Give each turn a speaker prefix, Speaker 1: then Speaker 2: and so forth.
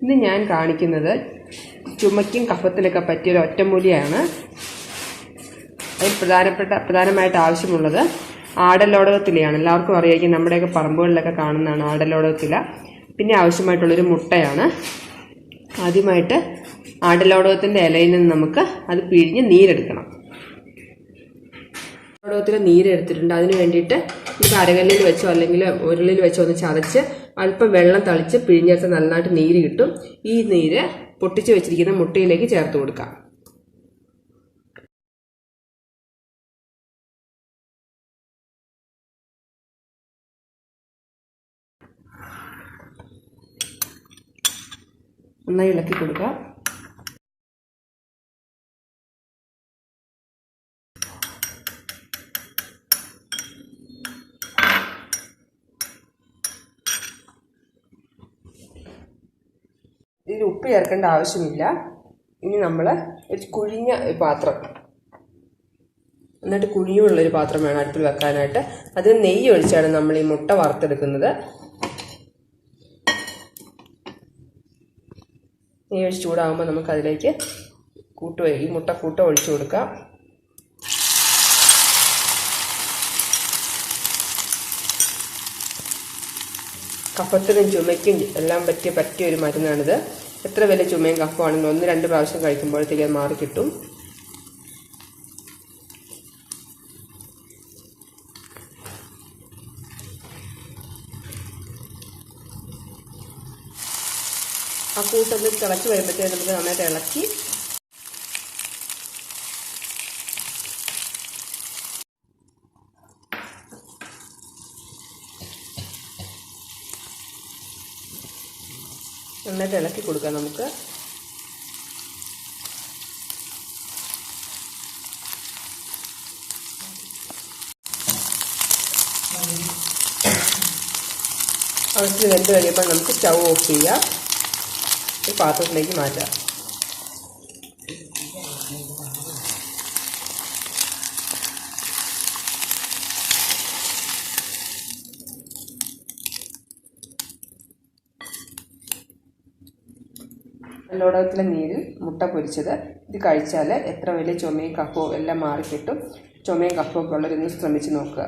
Speaker 1: ഇന്ന് ഞാൻ കാണിക്കുന്നത് ചുമയ്ക്കും കഫത്തിലൊക്കെ പറ്റിയൊരു ഒറ്റമൂലിയാണ്. അതിൽ പ്രധാനമായിട്ട് ആവശ്യമുള്ളത് ആടലോടകത്തിലയാണ്. എല്ലാവർക്കും അറിയാമെങ്കിൽ നമ്മുടെയൊക്കെ പറമ്പുകളിലൊക്കെ കാണുന്നതാണ് ആടലോടകത്തില. പിന്നെ ആവശ്യമായിട്ടുള്ളൊരു മുട്ടയാണ്. ആദ്യമായിട്ട് ആടലോടകത്തിൻ്റെ ഇലയിൽ നിന്ന് നമുക്ക് അത് പിഴിഞ്ഞ് നീരെടുക്കണം. ആടലോടകത്തിലെ നീരെടുത്തിട്ടുണ്ട്. അതിന് വേണ്ടിയിട്ട് നമുക്ക് അരകല്ലിൽ വെച്ചോ അല്ലെങ്കിൽ ഉരുളിൽ വെച്ചോ ഒന്ന് ചതച്ച് അല്പം വെള്ളം തളിച്ച് പിഴിഞ്ഞെടുത്ത് നന്നായിട്ട് നീര് കിട്ടും. ഈ നീര് പൊട്ടിച്ച് വെച്ചിരിക്കുന്ന മുട്ടയിലേക്ക് ചേർത്ത് കൊടുക്കാം. നന്നായി ഇളക്കി കൊടുക്കുക. ഇതിൽ ഉപ്പ് ചേർക്കേണ്ട ആവശ്യമില്ല. ഇനി നമ്മൾ ഒരു കുഴിഞ്ഞ പാത്രം, എന്നിട്ട് കുഴിയുള്ളൊരു പാത്രം വേണം അടുപ്പിൽ വെക്കാനായിട്ട്. അതിൽ നെയ്യ് ഒഴിച്ചാണ് നമ്മൾ ഈ മുട്ട വറുത്തെടുക്കുന്നത്. നെയ്യ് ഒഴിച്ച് ചൂടാകുമ്പോൾ നമുക്ക് അതിലേക്ക് ഈ മുട്ട കൂട്ട ഒഴിച്ചു കൊടുക്കാം. കഫത്തിനും ചുമയ്ക്കും എല്ലാം പറ്റിയ ഒരു മരുന്നാണിത്. എത്ര വലിയ ചുമയും കഫമാണെങ്കിലും 1-2 പ്രാവശ്യം കഴിക്കുമ്പോഴത്തേക്ക് അത് മാറി കിട്ടും. ആ കൂട്ടൊന്ന് തിളച്ച് വരുമ്പോഴത്തേക്ക് നമുക്ക് നന്നായിട്ട് ഇളക്കി കൊടുക്കാം. നമുക്ക് ആവശ്യത്തിന് വെന്ത് കഴിയുമ്പോൾ നമുക്ക് സ്റ്റൗ ഓഫ് ചെയ്യാം. ഈ പാത്രത്തിലേക്ക് മാറ്റാം. ആടലോടകത്തിലെ നീരിൽ മുട്ട പൊരിച്ചത് ഇത് കഴിച്ചാൽ എത്ര വലിയ ചുമയും കഫവും എല്ലാം മാറിക്കിട്ടും. ചുമയും കഫവും ഒക്കെ ഉള്ളവരൊന്ന് ശ്രമിച്ച് നോക്കുക.